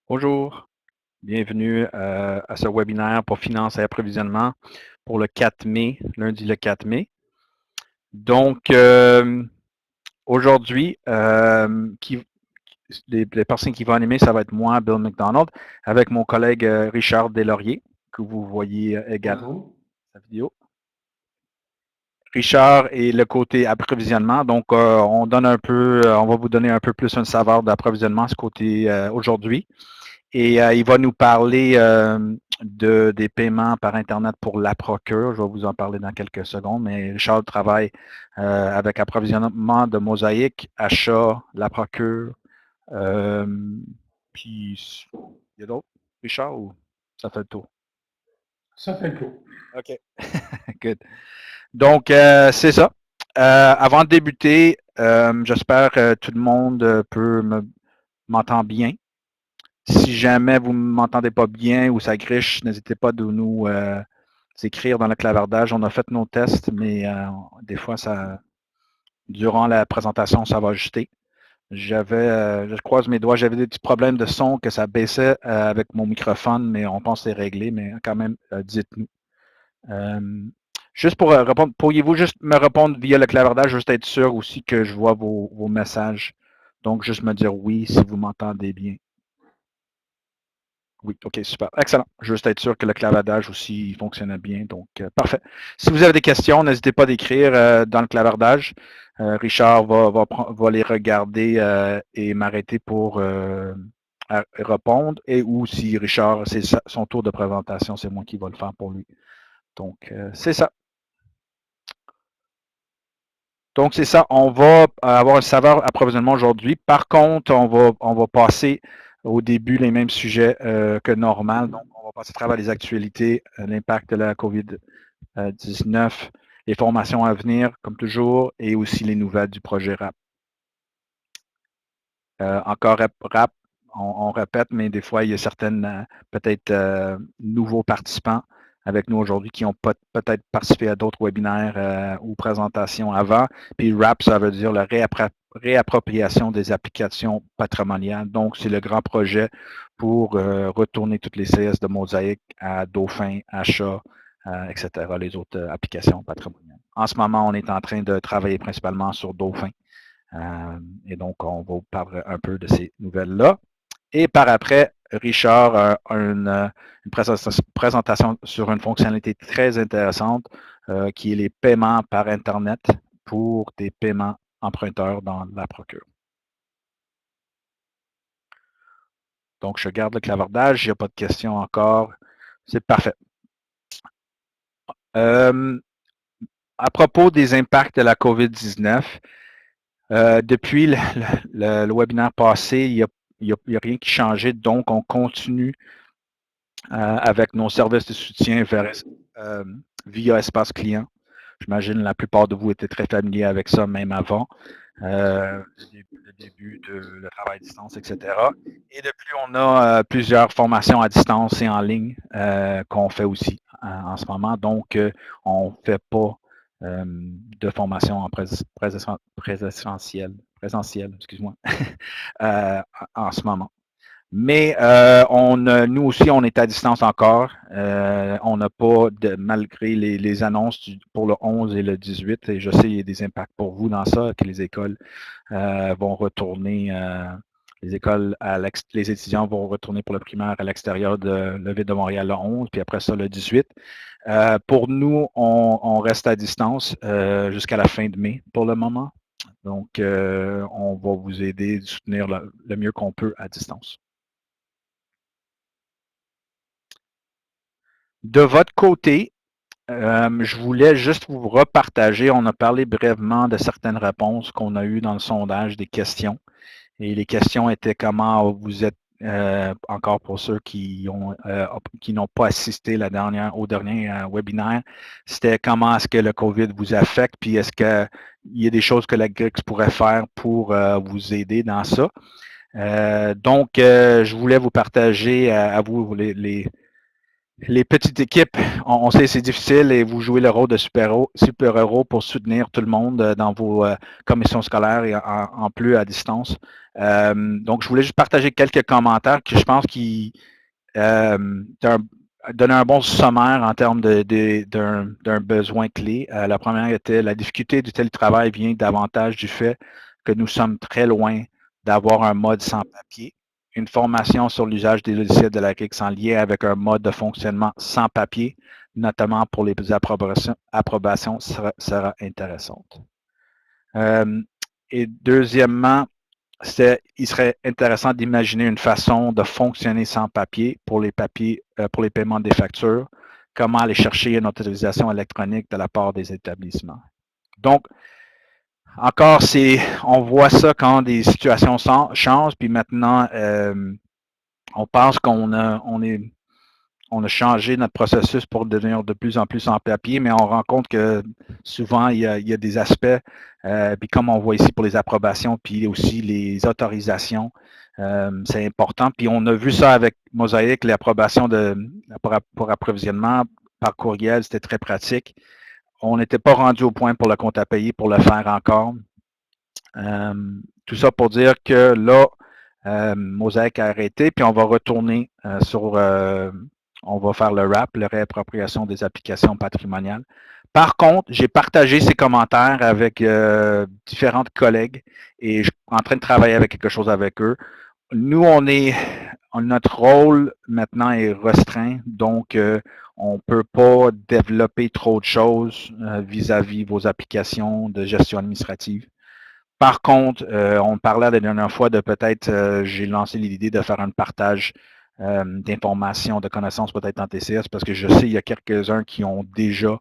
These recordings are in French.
Bonjour, bienvenue à ce webinaire pour finance et approvisionnement pour le 4 mai, lundi le 4 mai. Donc, aujourd'hui, les personnes qui vont animer, ça va être moi, Bill McDonald, avec mon collègue Richard Deslauriers, que vous voyez également Bonjour. dans la vidéo. Richard est le côté approvisionnement, donc on va vous donner un peu plus une saveur d'approvisionnement ce côté aujourd'hui. Et il va nous parler des paiements par Internet pour la procure. Je vais vous en parler dans quelques secondes, mais Richard travaille avec approvisionnement de mosaïque, achat, la procure. Puis, il y a d'autres, Richard, ou ça fait le tour? Ça fait le tour. OK. Good. Donc, c'est ça. Avant de débuter, j'espère que tout le monde peut m'entendre bien. Si jamais vous ne m'entendez pas bien ou ça griche, n'hésitez pas de nous écrire dans le clavardage. On a fait nos tests, mais des fois, durant la présentation, ça va ajuster. Je croise mes doigts, j'avais des petits problèmes de son que ça baissait avec mon microphone, mais on pense que c'est réglé, mais quand même, dites-nous. Juste pour répondre, pourriez-vous juste me répondre via le clavardage, juste être sûr aussi que je vois vos messages. Donc, juste me dire oui si vous m'entendez bien. Oui, OK, super. Excellent. Juste être sûr que le clavardage aussi fonctionnait bien. Donc, parfait. Si vous avez des questions, n'hésitez pas d'écrire dans le clavardage. Richard va les regarder et m'arrêter pour répondre. Et ou si Richard, c'est son tour de présentation, c'est moi qui vais le faire pour lui. Donc, c'est ça. Donc, c'est ça. On va avoir un saveur approvisionnement aujourd'hui. Par contre, on va passer au début les mêmes sujets que normal. Donc, on va passer à travers les actualités, l'impact de la COVID-19, les formations à venir, comme toujours, et aussi les nouvelles du projet RAP. Encore RAP, on répète, mais des fois, il y a certaines, peut-être, nouveaux participants avec nous aujourd'hui qui ont peut-être participé à d'autres webinaires ou présentations avant. Puis RAP, ça veut dire la réappropriation des applications patrimoniales. Donc, c'est le grand projet pour retourner toutes les CS de Mosaïque à Dauphin, Achat, etc., les autres applications patrimoniales. En ce moment, on est en train de travailler principalement sur Dauphin. Et donc, on va vous parler un peu de ces nouvelles-là. Et par après, Richard a une présentation sur une fonctionnalité très intéressante qui est les paiements par Internet pour des paiements emprunteurs dans la procure. Donc, je garde le clavardage, il n'y a pas de questions encore. C'est parfait. À propos des impacts de la COVID-19, depuis le webinaire passé, il n'y a rien qui a changé, donc on continue avec nos services de soutien via espace client. J'imagine la plupart de vous étaient très familiers avec ça même avant le début de le travail à distance, etc. Et depuis, on a plusieurs formations à distance et en ligne qu'on fait aussi en ce moment. Donc, on ne fait pas de formation en présentiel, excuse-moi, en ce moment. Mais nous aussi, on est à distance encore. On n'a pas, malgré les annonces pour le 11 et le 18, et je sais qu'il y a des impacts pour vous dans ça, que les écoles vont retourner, les étudiants vont retourner pour le primaire à l'extérieur de la ville de Montréal le 11, puis après ça le 18. Pour nous, on reste à distance jusqu'à la fin de mai pour le moment. Donc, on va vous aider, soutenir le mieux qu'on peut à distance. De votre côté, je voulais juste vous repartager, on a parlé brièvement de certaines réponses qu'on a eues dans le sondage, des questions. Et les questions étaient comment vous êtes, encore pour ceux qui n'ont pas assisté au dernier webinaire, c'était comment est-ce que le COVID vous affecte, puis est-ce qu'il y a des choses que la GRIX pourrait faire pour vous aider dans ça. Donc, je voulais vous partager à vous Les petites équipes, on sait que c'est difficile et vous jouez le rôle de super-héros pour soutenir tout le monde dans vos commissions scolaires et en plus à distance. Donc, je voulais juste partager quelques commentaires que je pense qui donnaient un bon sommaire en termes d'un besoin clé. La première était la difficulté du télétravail vient davantage du fait que nous sommes très loin d'avoir un mode sans papier. Une formation sur l'usage des logiciels de la RIC en lien avec un mode de fonctionnement sans papier, notamment pour les approbations sera intéressante. Et deuxièmement, il serait intéressant d'imaginer une façon de fonctionner sans papier pour les paiements des factures, comment aller chercher une autorisation électronique de la part des établissements. Donc, encore, on voit ça quand des situations changent, puis maintenant, on pense qu'on a changé notre processus pour devenir de plus en plus en papier, mais on rend compte que souvent, il y a des aspects, puis comme on voit ici pour les approbations, puis aussi les autorisations, c'est important. Puis on a vu ça avec Mosaic, l'approbation pour approvisionnement par courriel, c'était très pratique. On n'était pas rendu au point pour le compte à payer pour le faire encore. Tout ça pour dire que là, Mosaic a arrêté, puis on va retourner on va faire le RAP, la réappropriation des applications patrimoniales. Par contre, j'ai partagé ces commentaires avec différentes collègues et je suis en train de travailler avec quelque chose avec eux. Nous, notre rôle maintenant est restreint, donc on ne peut pas développer trop de choses vis-à-vis vos applications de gestion administrative. Par contre, on parlait la dernière fois de peut-être, j'ai lancé l'idée de faire un partage d'informations, de connaissances peut-être en TCS, parce que je sais qu'il y a quelques-uns qui ont déjà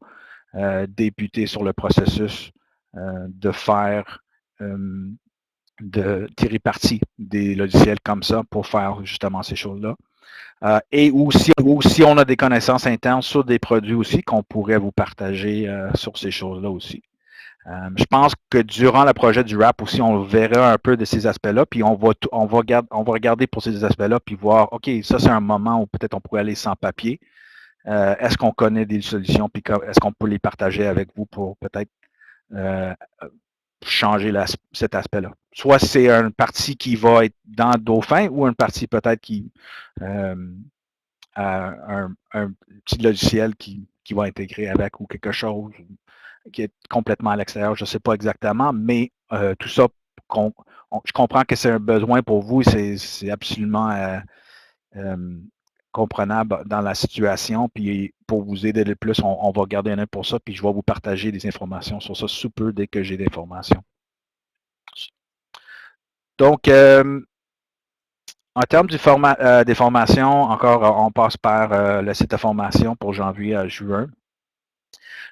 débuté sur le processus de faire, de tirer parti des logiciels comme ça pour faire justement ces choses-là. Et aussi, on a des connaissances internes sur des produits aussi qu'on pourrait vous partager sur ces choses-là aussi. Je pense que durant le projet du RAP aussi, on verra un peu de ces aspects-là, puis on va regarder pour ces aspects-là, puis voir, OK, ça c'est un moment où peut-être on pourrait aller sans papier. Est-ce qu'on connaît des solutions, puis est-ce qu'on peut les partager avec vous pour peut-être changer cet aspect-là? Soit c'est une partie qui va être dans Dauphin ou une partie peut-être qui un petit logiciel qui va intégrer avec ou quelque chose qui est complètement à l'extérieur, je ne sais pas exactement, mais tout ça, je comprends que c'est un besoin pour vous, c'est absolument comprenable dans la situation, puis pour vous aider le plus, on va garder un œil pour ça, puis je vais vous partager des informations sur ça sous peu dès que j'ai des informations. Donc, en termes des formations, encore, on passe par le site de formation pour janvier à juin.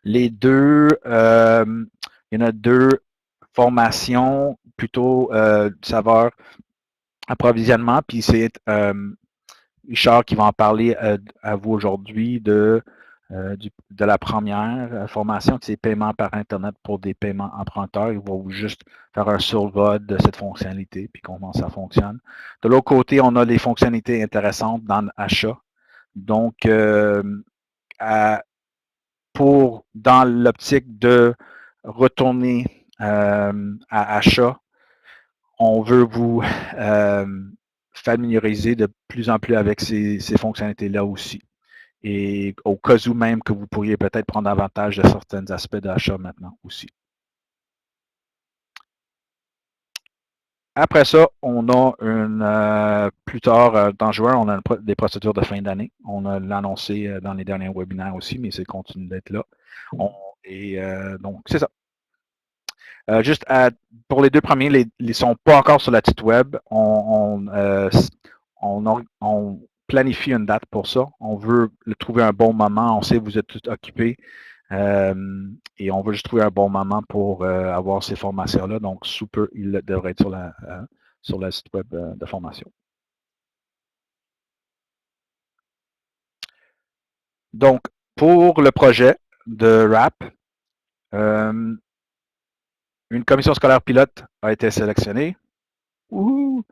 Les deux, il y en a deux formations plutôt saveur approvisionnement, puis c'est Richard qui va en parler à vous aujourd'hui de la première formation, qui c'est paiement par Internet pour des paiements emprunteurs. Il va vous juste faire un survol de cette fonctionnalité, puis comment ça fonctionne. De l'autre côté, on a les fonctionnalités intéressantes dans l'achat. Donc, dans l'optique de retourner à achat, on veut vous familiariser de plus en plus avec ces fonctionnalités-là aussi. Et au cas où même que vous pourriez peut-être prendre avantage de certains aspects d'achat maintenant aussi. Après ça, on a plus tard, dans juin, on a des procédures de fin d'année. On a l'annoncé dans les derniers webinaires aussi, mais c'est continue d'être là. Donc, c'est ça. Juste pour les deux premiers, ils ne sont pas encore sur la site web. On planifie une date pour ça. On veut trouver un bon moment. On sait que vous êtes tous occupés. Et on veut juste trouver un bon moment pour avoir ces formations-là. Donc, sous peu, il devrait être sur la site web de formation. Donc, pour le projet de RAP, une commission scolaire pilote a été sélectionnée. Ouh!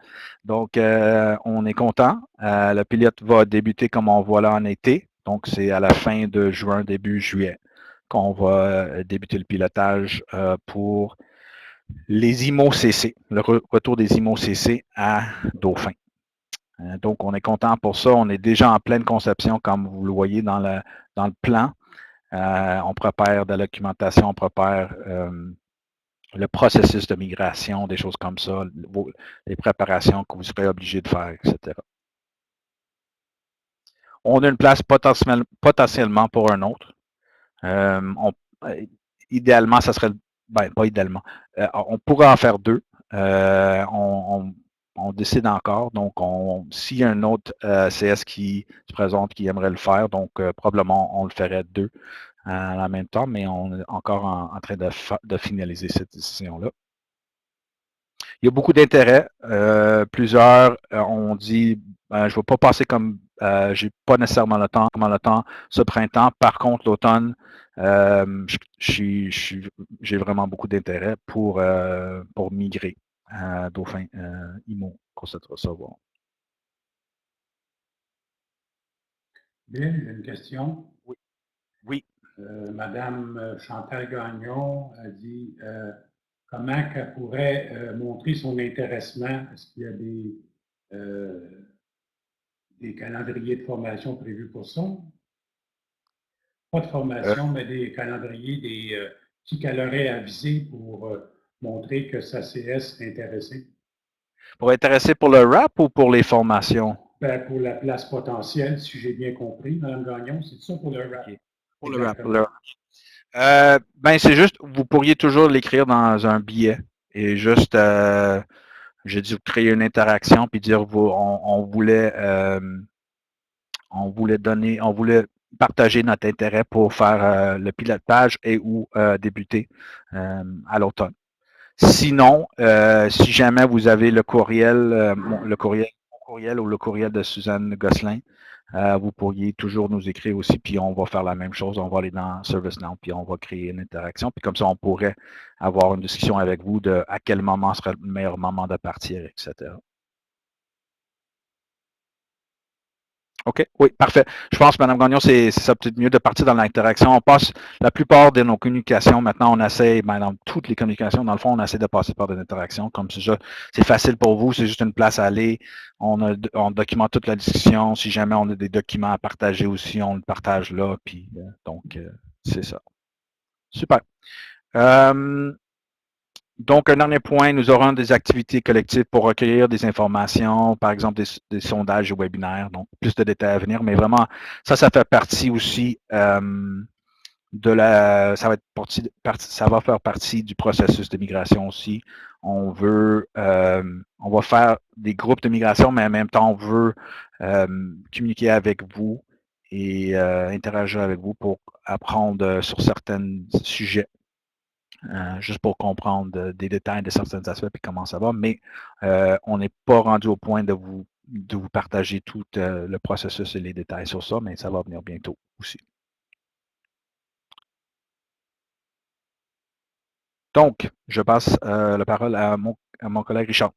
Donc, on est content. Le pilote va débuter comme on voit là en été. Donc, c'est à la fin de juin, début juillet, qu'on va débuter le pilotage pour les IMO-CC, le retour des IMO-CC à Dauphin. Donc, on est content pour ça. On est déjà en pleine conception, comme vous le voyez dans le plan. On prépare de la documentation, on prépare le processus de migration, des choses comme ça, les préparations que vous serez obligé de faire, etc. On a une place potentiellement pour un autre. Idéalement, ça serait, pas idéalement, on pourrait en faire deux. On décide encore. Donc, s'il y a un autre CS qui se présente, qui aimerait le faire, donc probablement on le ferait deux en même temps, mais on est encore en train de finaliser cette décision-là. Il y a beaucoup d'intérêt. Plusieurs ont dit, je ne vais pas passer comme, j'ai pas nécessairement le temps ce printemps. Par contre, l'automne, j'ai vraiment beaucoup d'intérêt pour migrer à Dauphin IMO pour cette recevoir. Bill, une question. Oui. Oui. Madame Chantal Gagnon a dit comment qu'elle pourrait montrer son intéressement. Est-ce qu'il y a des calendriers de formation prévus pour ça? Pas de formation, mais des calendriers, des qui qu'elle aurait avisé pour montrer que sa CS est intéressée. Pour intéresser pour le RAP ou pour les formations? Ben, pour la place potentielle, si j'ai bien compris, Mme Gagnon, c'est ça pour le RAP. Okay. Pour le RAP. Ben, c'est juste, vous pourriez toujours l'écrire dans un billet et juste, j'ai dû créer une interaction puis dire, on voulait partager notre intérêt pour faire le pilotage et ou débuter à l'automne. Sinon, si jamais vous avez le courriel ou le courriel de Suzanne Gosselin, vous pourriez toujours nous écrire aussi, puis on va faire la même chose. On va aller dans ServiceNow, puis on va créer une interaction. Puis comme ça, on pourrait avoir une discussion avec vous de à quel moment serait le meilleur moment de partir, etc. OK, oui, parfait. Je pense, Mme Gagnon, c'est ça peut-être mieux de partir dans l'interaction. On passe la plupart de nos communications. Maintenant, on essaie, dans toutes les communications, dans le fond, on essaie de passer par des interactions. Comme c'est facile pour vous, c'est juste une place à aller. On documente toute la discussion. Si jamais on a des documents à partager aussi, on le partage là. Puis, donc, c'est ça. Super. Donc, un dernier point, nous aurons des activités collectives pour recueillir des informations, par exemple des sondages et webinaires, donc plus de détails à venir, mais vraiment, ça fait partie aussi ça va faire partie du processus de migration aussi. On va faire des groupes de migration, mais en même temps, on veut communiquer avec vous et interagir avec vous pour apprendre sur certains sujets. Juste pour comprendre des détails de certains aspects et comment ça va, mais on n'est pas rendu au point de vous partager tout le processus et les détails sur ça, mais ça va venir bientôt aussi. Donc, je passe la parole à mon collègue Richard.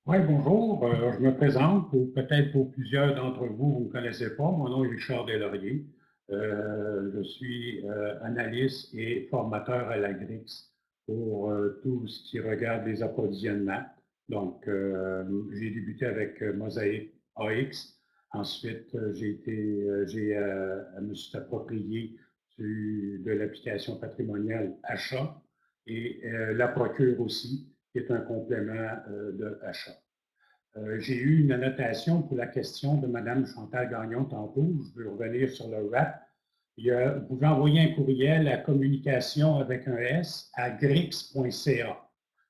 Oui, bonjour. Je me présente. Peut-être pour plusieurs d'entre vous, vous ne me connaissez pas. Mon nom est Richard Deslauriers. Je suis analyste et formateur à la GRIX pour tout ce qui regarde les approvisionnements. Donc, j'ai débuté avec Mosaic AX. Ensuite, je me suis approprié de l'application patrimoniale Achat et la Procure aussi, qui est un complément de achat. J'ai eu une annotation pour la question de Mme Chantal Gagnon tantôt. Je veux revenir sur le RAP. Vous pouvez envoyer un courriel à communication avec un S à grix.ca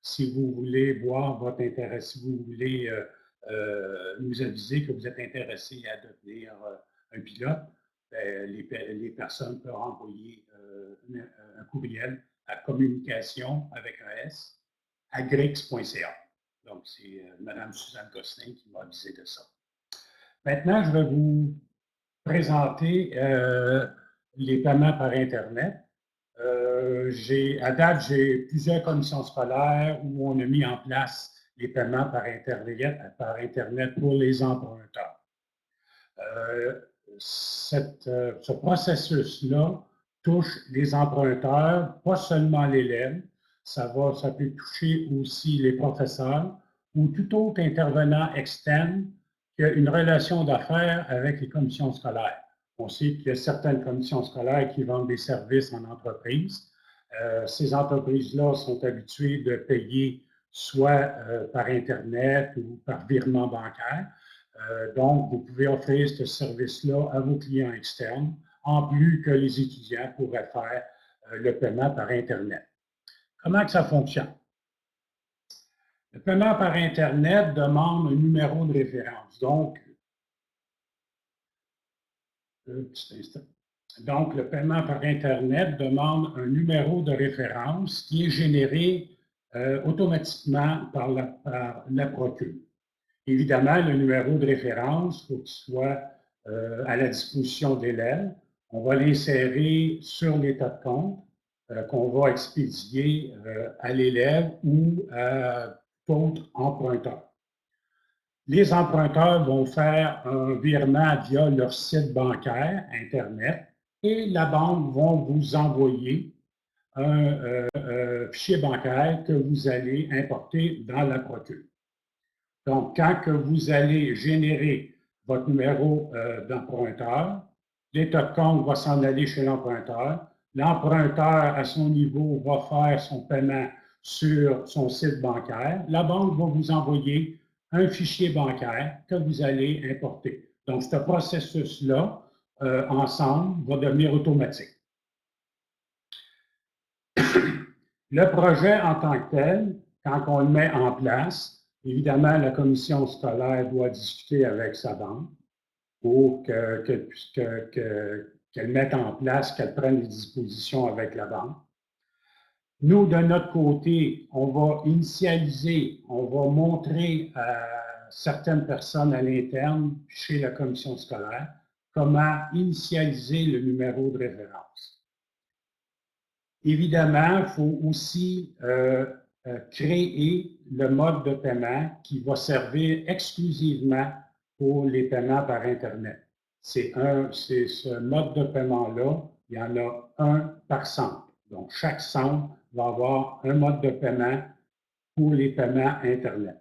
si vous voulez voir votre intérêt, si vous voulez nous aviser que vous êtes intéressé à devenir un pilote. Les personnes peuvent envoyer un courriel à communication avec un S à grix.ca. Donc, c'est Mme Suzanne Gosselin qui m'a avisé de ça. Maintenant, je vais vous présenter les paiements par Internet. À date, j'ai plusieurs commissions scolaires où on a mis en place les paiements par Internet pour les emprunteurs. ce processus-là touche les emprunteurs, pas seulement l'élève, ça peut toucher aussi les professeurs ou tout autre intervenant externe qui a une relation d'affaires avec les commissions scolaires. On sait qu'il y a certaines commissions scolaires qui vendent des services en entreprise. Ces entreprises-là sont habituées de payer soit par Internet ou par virement bancaire. Donc, vous pouvez offrir ce service-là à vos clients externes, en plus que les étudiants pourraient faire le paiement par Internet. Comment que ça fonctionne? Le paiement par Internet demande un numéro de référence. Donc, le paiement par Internet demande un numéro de référence qui est généré automatiquement par la procure. Évidemment, le numéro de référence, il faut qu'il soit à la disposition de l'élève. On va l'insérer sur l'état de compte qu'on va expédier à l'élève ou à tout autre emprunteur. Les emprunteurs vont faire un virement via leur site bancaire, Internet, et la banque va vous envoyer un fichier bancaire que vous allez importer dans la procure. Donc, quand que vous allez générer votre numéro d'emprunteur, l'état de compte va s'en aller chez l'emprunteur. L'emprunteur, à son niveau, va faire son paiement sur son site bancaire. La banque va vous envoyer un fichier bancaire que vous allez importer. Donc, ce processus-là, ensemble, va devenir automatique. Le projet en tant que tel, quand on le met en place, évidemment, la commission scolaire doit discuter avec sa banque pour qu'elle mette en place, qu'elle prenne les dispositions avec la banque. Nous, de notre côté, on va initialiser, on va montrer à certaines personnes à l'interne, chez la commission scolaire, comment initialiser le numéro de référence. Évidemment, il faut aussi créer le mode de paiement qui va servir exclusivement pour les paiements par Internet. C'est ce mode de paiement-là, il y en a un par centre. Donc, chaque centre va avoir un mode de paiement pour les paiements Internet.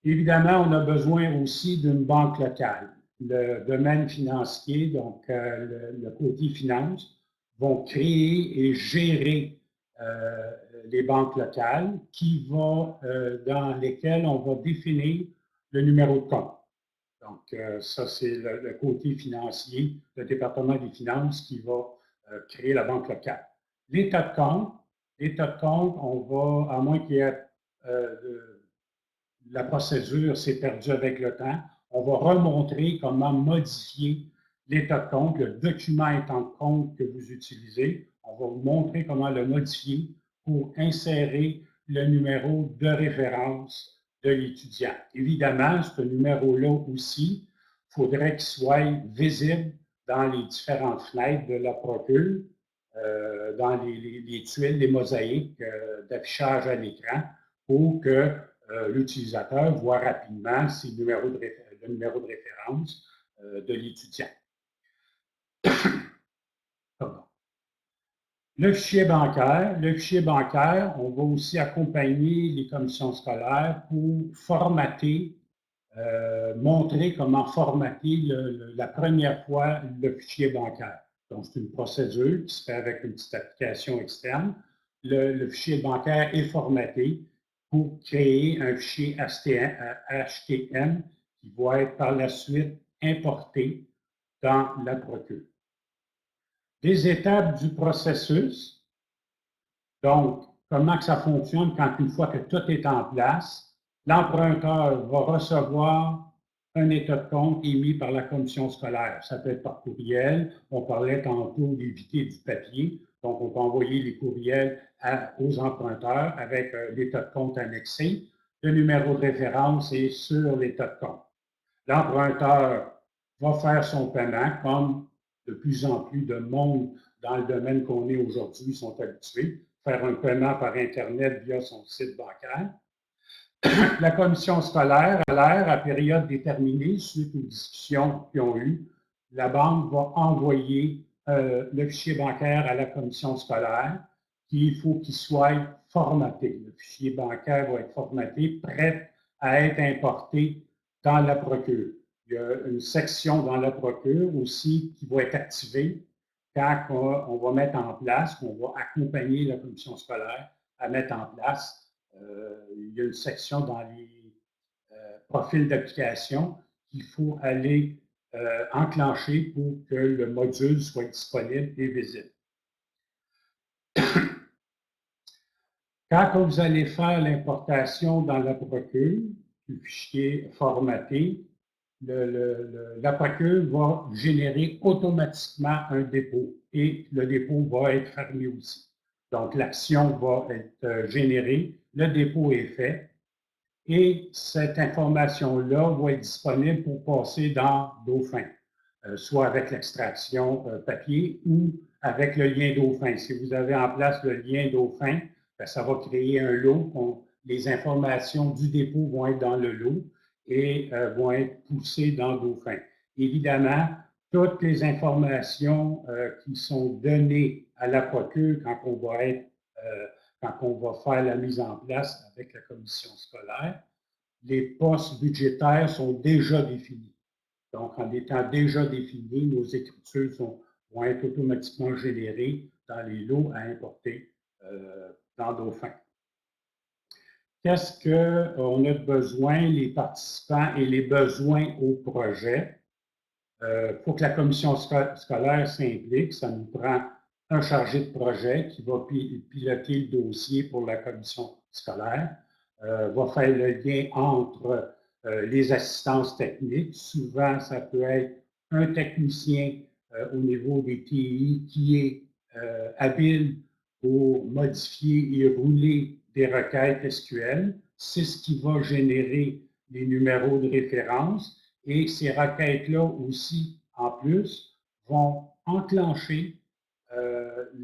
Évidemment, on a besoin aussi d'une banque locale. Le domaine financier, donc le côté finance, vont créer et gérer les banques locales dans lesquelles on va définir le numéro de compte. Donc, ça, c'est le côté financier, le département des finances qui va créer la banque locale. L'état de compte, on va, à moins qu'il y ait la procédure s'est perdue avec le temps, on va remontrer comment modifier l'état de compte, le document état de compte que vous utilisez. On va vous montrer comment le modifier pour insérer le numéro de référence de l'étudiant. Évidemment, ce numéro-là aussi, il faudrait qu'il soit visible dans les différentes fenêtres de la procure, dans les tuiles, les mosaïques d'affichage à l'écran, pour que l'utilisateur voit rapidement le numéro de référence de l'étudiant. Le fichier bancaire, on va aussi accompagner les commissions scolaires pour formater, montrer comment formater la première fois le fichier bancaire. Donc, c'est une procédure qui se fait avec une petite application externe. Le fichier bancaire est formaté pour créer un fichier HTML qui va être par la suite importé dans la procure. Les étapes du processus, donc comment que ça fonctionne quand une fois que tout est en place, l'emprunteur va recevoir un état de compte émis par la commission scolaire. Ça peut être par courriel. On parlait tantôt d'éviter du papier. Donc, on va envoyer les courriels aux emprunteurs avec l'état de compte annexé. Le numéro de référence est sur l'état de compte. L'emprunteur va faire son paiement, comme de plus en plus de monde dans le domaine qu'on est aujourd'hui sont habitués, faire un paiement par Internet via son site bancaire. La commission scolaire, à période déterminée, suite aux discussions qu'ils ont eues, la banque va envoyer le fichier bancaire à la commission scolaire, puis il faut qu'il soit formaté. Le fichier bancaire va être formaté, prêt à être importé dans la procure. Il y a une section dans la procure aussi qui va être activée quand on va mettre en place, on va accompagner la commission scolaire à mettre en place. Il y a une section dans les profils d'application qu'il faut aller enclencher pour que le module soit disponible et visible. Quand vous allez faire l'importation dans la procure, du fichier formaté, la procure va générer automatiquement un dépôt et le dépôt va être fermé aussi. Donc, l'action va être générée, le dépôt est fait et cette information-là va être disponible pour passer dans Dauphin, soit avec l'extraction papier ou avec le lien Dauphin. Si vous avez en place le lien Dauphin, bien, ça va créer un lot. Les informations du dépôt vont être dans le lot et vont être poussées dans Dauphin. Évidemment, toutes les informations qui sont données à la procure quand on va faire la mise en place avec la commission scolaire, les postes budgétaires sont déjà définis. Donc, en étant déjà définis, nos écritures vont être automatiquement générées dans les lots à importer dans Dauphin. Qu'est-ce qu'on a de besoin, les participants et les besoins au projet? Pour que la commission scolaire s'implique, ça nous prend un chargé de projet qui va piloter le dossier pour la commission scolaire, va faire le lien entre les assistances techniques. Souvent, ça peut être un technicien au niveau des TI qui est habile pour modifier et rouler des requêtes SQL. C'est ce qui va générer les numéros de référence. Et ces requêtes-là aussi, en plus, vont enclencher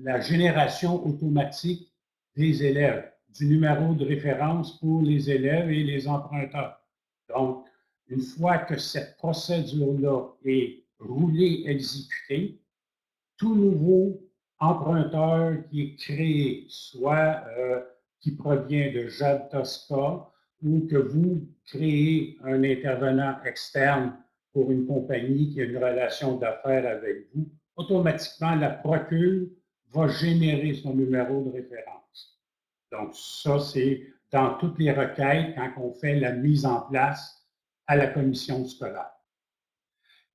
la génération automatique des élèves, du numéro de référence pour les élèves et les emprunteurs. Donc, une fois que cette procédure-là est roulée, exécutée, tout nouveau emprunteur qui est créé, soit qui provient de Jade Tosca ou que vous créez un intervenant externe pour une compagnie qui a une relation d'affaires avec vous, automatiquement, la procure va générer son numéro de référence. Donc, ça, c'est dans toutes les requêtes quand on fait la mise en place à la commission scolaire.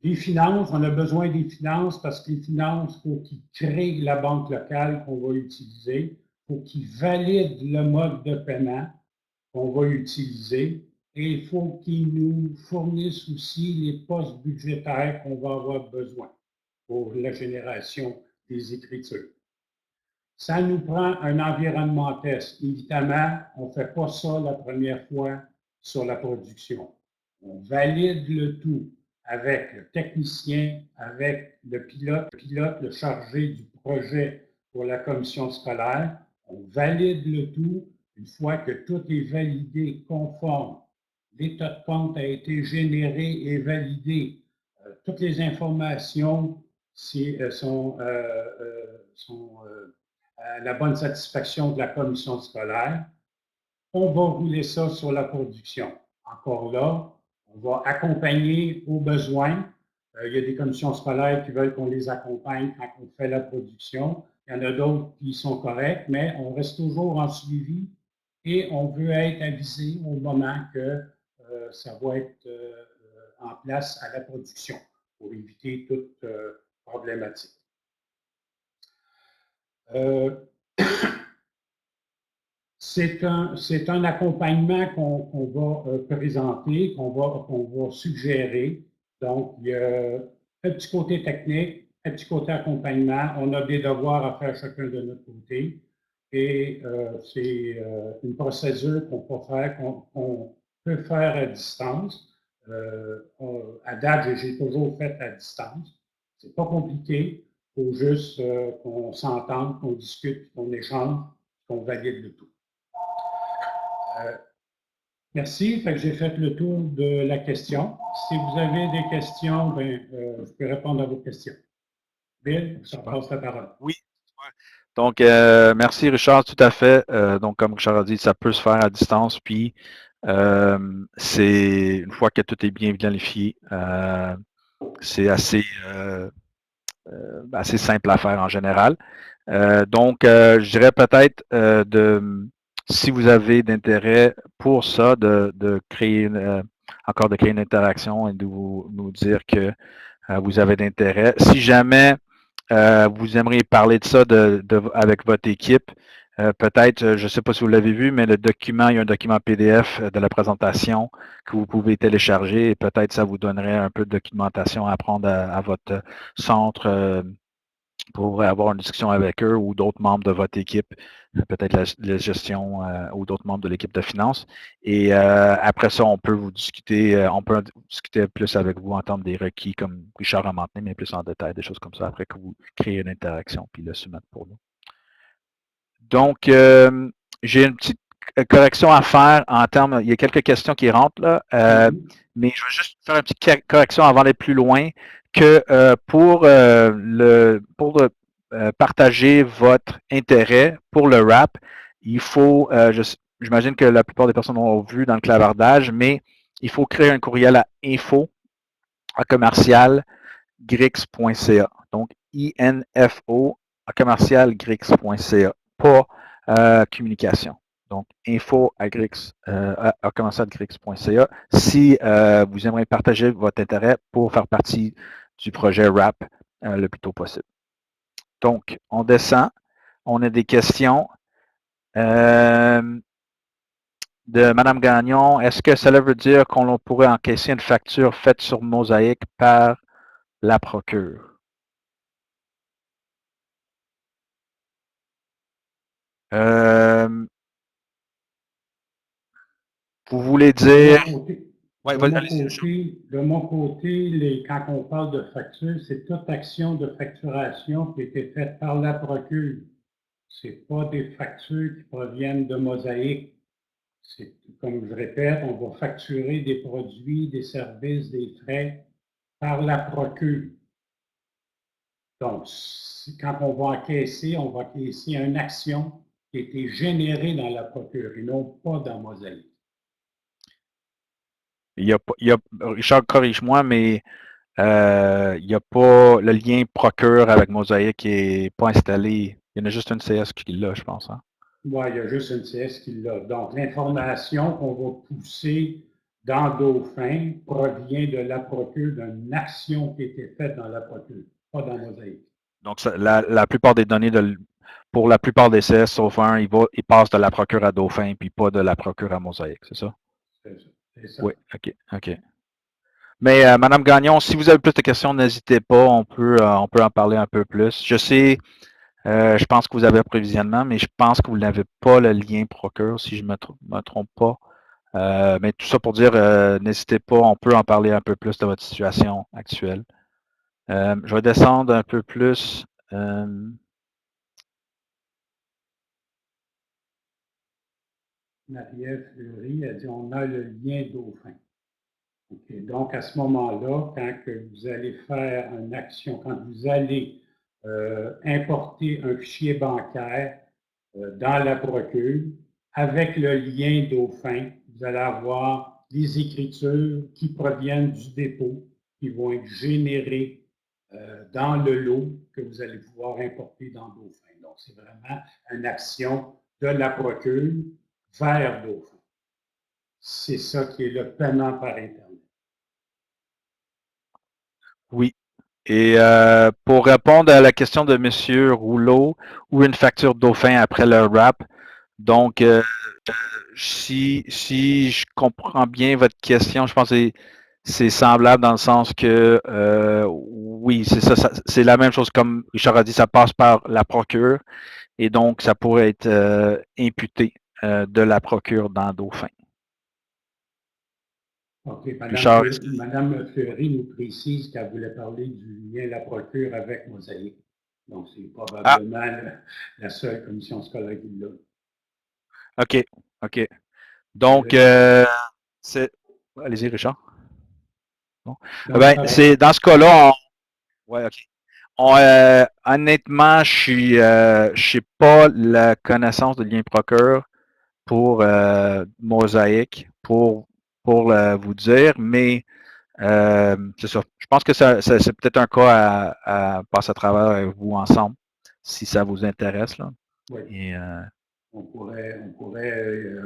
Les finances, on a besoin des finances parce que les finances, il faut qu'ils créent la banque locale qu'on va utiliser, il faut qu'ils valident le mode de paiement qu'on va utiliser et il faut qu'ils nous fournissent aussi les postes budgétaires qu'on va avoir besoin pour la génération des écritures. Ça nous prend un environnement test. Évidemment, on ne fait pas ça la première fois sur la production. On valide le tout avec le technicien, avec le pilote, le chargé du projet pour la commission scolaire. On valide le tout. Une fois que tout est validé conforme, l'état de compte a été généré et validé, toutes les informations sont à la bonne satisfaction de la commission scolaire. On va rouler ça sur la production. Encore là, on va accompagner aux besoins. Il y a des commissions scolaires qui veulent qu'on les accompagne quand on fait la production. Il y en a d'autres qui sont corrects, mais on reste toujours en suivi et on veut être avisé au moment que ça va être en place à la production pour éviter toute problématique. C'est un accompagnement qu'on va présenter, qu'on va suggérer. Donc, il y a un petit côté technique, un petit côté accompagnement. On a des devoirs à faire chacun de notre côté. Et c'est une procédure qu'on peut faire, qu'on peut faire à distance. À date, j'ai toujours fait à distance. C'est pas compliqué. Il faut juste qu'on s'entende, qu'on discute, qu'on échange, qu'on valide le tout. Merci. Fait que j'ai fait le tour de la question. Si vous avez des questions, je peux répondre à vos questions. Bill, je te Super. passe la parole. Oui. Super. Donc, merci Richard, tout à fait. Donc, comme Richard a dit, ça peut se faire à distance, puis c'est une fois que tout est bien planifié, c'est assez simple à faire en général. Donc, je dirais peut-être si vous avez d'intérêt pour ça, de créer encore de créer une interaction et de nous dire que vous avez d'intérêt. Si jamais vous aimeriez parler de ça avec votre équipe, peut-être, je ne sais pas si vous l'avez vu, mais il y a un document PDF de la présentation que vous pouvez télécharger et peut-être ça vous donnerait un peu de documentation à prendre à votre centre pour avoir une discussion avec eux ou d'autres membres de votre équipe, peut-être la gestion ou d'autres membres de l'équipe de finance. Et après ça, on peut discuter plus avec vous en termes des requis, comme Richard a mentionné, mais plus en détail, des choses comme ça, après que vous créez une interaction puis le soumettre pour nous. Donc, j'ai une petite correction à faire en termes, il y a quelques questions qui rentrent là, mais je vais juste faire une petite correction avant d'aller plus loin, que pour partager votre intérêt pour le rap, il faut, j'imagine que la plupart des personnes l'ont vu dans le clavardage, mais il faut créer un courriel à info à commercial grix.ca. Donc, info à commercial grix.ca, pas communication. Donc, info à commercial grix.ca si vous aimeriez partager votre intérêt pour faire partie du projet RAP le plus tôt possible. Donc, on descend. On a des questions de Mme Gagnon. Est-ce que cela veut dire qu'on pourrait encaisser une facture faite sur Mosaïque par la procure? Vous voulez De dire. mon côté, Oui, allez-y. quand on parle de facture, c'est toute action de facturation qui a été faite par la procure. Ce pas des factures qui proviennent de Mosaïque. C'est, comme je répète, on va facturer des produits, des services, des frais par la procure. Donc, quand on va encaisser une action qui a été générée dans la procure et non pas dans Mosaïque. Richard, corrige-moi, mais il n'y a pas le lien procure avec Mosaïque qui n'est pas installé. Il y en a juste une CS qui l'a, je pense. Hein? Oui, il y a juste une CS qui l'a. Donc, l'information qu'on va pousser dans Dauphin provient de la procure d'une action qui a été faite dans la procure, pas dans Mosaïque. Donc, la plupart des données, pour la plupart des CS, sauf un, il passe de la procure à Dauphin, puis pas de la procure à Mosaïque, c'est ça? C'est Oui, ça. OK. Mais Madame Gagnon, si vous avez plus de questions, n'hésitez pas, on peut en parler un peu plus. Je sais, je pense que vous avez approvisionnement, mais je pense que vous n'avez pas le lien procure, si je ne me trompe pas. Mais tout ça pour dire, n'hésitez pas, on peut en parler un peu plus de votre situation actuelle. Je vais descendre un peu plus. Marie-Ève Fleury a dit on a le lien Dauphin. Okay. Donc, à ce moment-là, quand que vous allez faire une action, quand vous allez importer un fichier bancaire dans la procure, avec le lien Dauphin, vous allez avoir les écritures qui proviennent du dépôt, qui vont être générées dans le lot que vous allez pouvoir importer dans Dauphin. Donc, c'est vraiment une action de la procure vers Dauphin. C'est ça qui est le paiement par Internet. Oui. Et pour répondre à la question de M. Rouleau, ou une facture Dauphin après le RAP, donc si je comprends bien votre question, je pense que c'est semblable dans le sens que oui, c'est ça, c'est la même chose comme Richard a dit, ça passe par la procure et donc ça pourrait être imputé de la procure dans Dauphin. OK. Richard, Madame Fleury nous précise qu'elle voulait parler du lien La Procure avec Mosaïque. Donc, c'est ah, probablement la seule commission scolaire qui l'a. OK. Donc, c'est... Allez-y, Richard. Bon. Non, Ben, ça va. c'est dans ce cas-là, ouais, OK. Honnêtement, je n'ai pas la connaissance de lien procure pour Mosaïque pour vous dire, mais c'est ça. Je pense que c'est peut-être un cas à passer à travers avec vous ensemble, si ça vous intéresse. Là. Oui, Et, on pourrait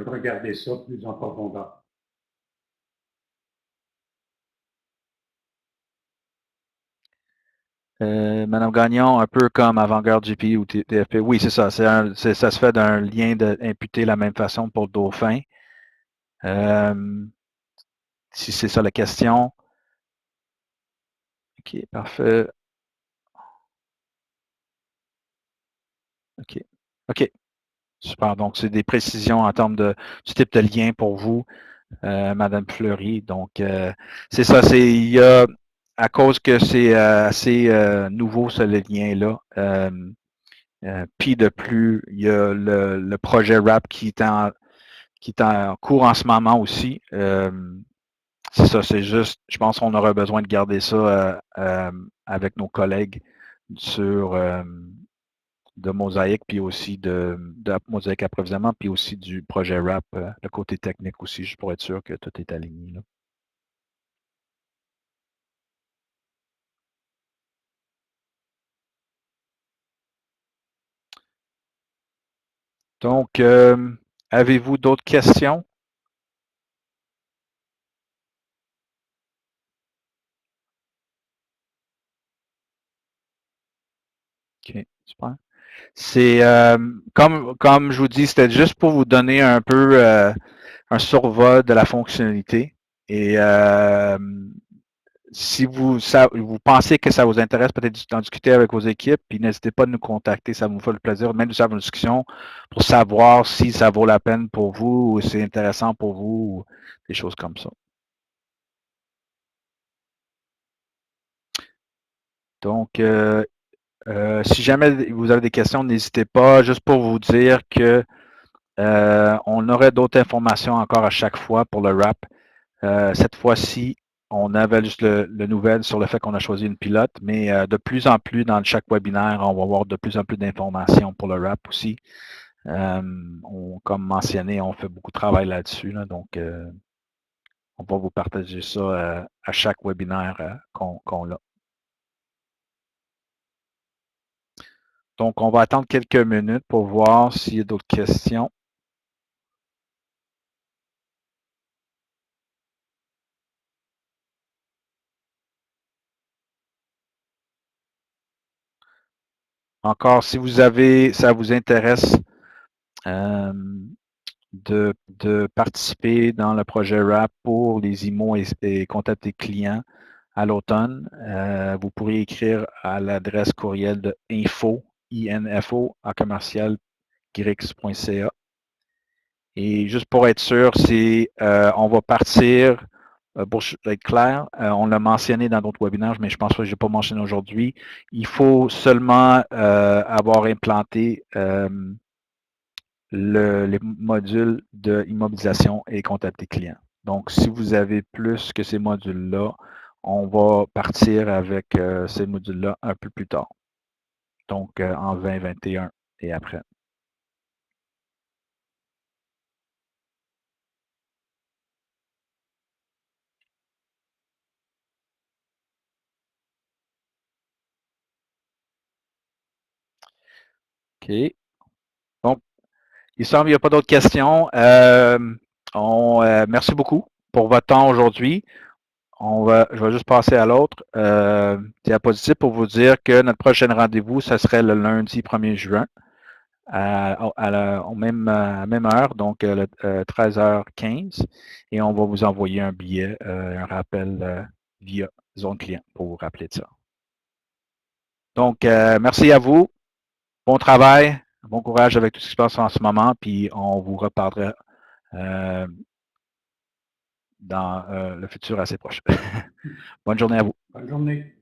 regarder ça plus en profondeur. Madame Gagnon, un peu comme Avant-Garde GP ou TFP. Oui, c'est ça. Ça se fait d'un lien imputé de la même façon pour le Dauphin. Si c'est ça la question. OK, parfait. OK. OK. Super. Donc, c'est des précisions en termes du type de lien pour vous, Madame Fleury. Donc, c'est ça. Il y a, à cause que c'est assez nouveau, ce lien-là. Puis de plus, il y a le projet RAP qui est en cours en ce moment aussi. C'est ça, c'est juste, je pense qu'on aurait besoin de garder ça avec nos collègues sur de Mosaïque, puis aussi de Mosaïque Approvisionnement, puis aussi du projet RAP, le côté technique aussi, juste pour être sûr que tout est aligné. Là. Donc, avez-vous d'autres questions? OK, super. C'est comme je vous dis, c'était juste pour vous donner un peu un survol de la fonctionnalité. Et si vous pensez que ça vous intéresse, peut-être d'en discuter avec vos équipes, puis n'hésitez pas à nous contacter, ça nous fait le plaisir même de faire une discussion pour savoir si ça vaut la peine pour vous ou si c'est intéressant pour vous, ou des choses comme ça. Donc, si jamais vous avez des questions, n'hésitez pas, juste pour vous dire que on aurait d'autres informations encore à chaque fois pour le RAP. Cette fois-ci, on avait juste le nouvelle sur le fait qu'on a choisi une pilote, mais de plus en plus, dans chaque webinaire, on va avoir de plus en plus d'informations pour le RAP aussi. Comme mentionné, on fait beaucoup de travail là-dessus, là, donc on va vous partager ça à chaque webinaire qu'on a. Donc, on va attendre quelques minutes pour voir s'il y a d'autres questions. Encore, si ça vous intéresse de participer dans le projet RAP pour les IMO et contacter clients à l'automne, vous pourrez écrire à l'adresse courriel de info à commercial.ca. Et juste pour être sûr, on va partir, pour être clair, on l'a mentionné dans d'autres webinaires, mais je pense que je n'ai pas mentionné aujourd'hui. Il faut seulement avoir implanté les modules d'immobilisation et comptabilité client. Donc, si vous avez plus que ces modules-là, on va partir avec ces modules-là un peu plus tard. Donc, en 2021 et après. OK. Donc, il semble qu'il n'y a pas d'autres questions. Merci beaucoup pour votre temps aujourd'hui. Je vais juste passer à l'autre diapositive pour vous dire que notre prochain rendez-vous, ce serait le lundi 1er juin à la même heure, donc 13h15. Et on va vous envoyer un billet, un rappel via zone client pour vous rappeler de ça. Donc, merci à vous. Bon travail. Bon courage avec tout ce qui se passe en ce moment. Puis on vous reparlera dans le futur assez proche. Bonne journée à vous. Bonne journée.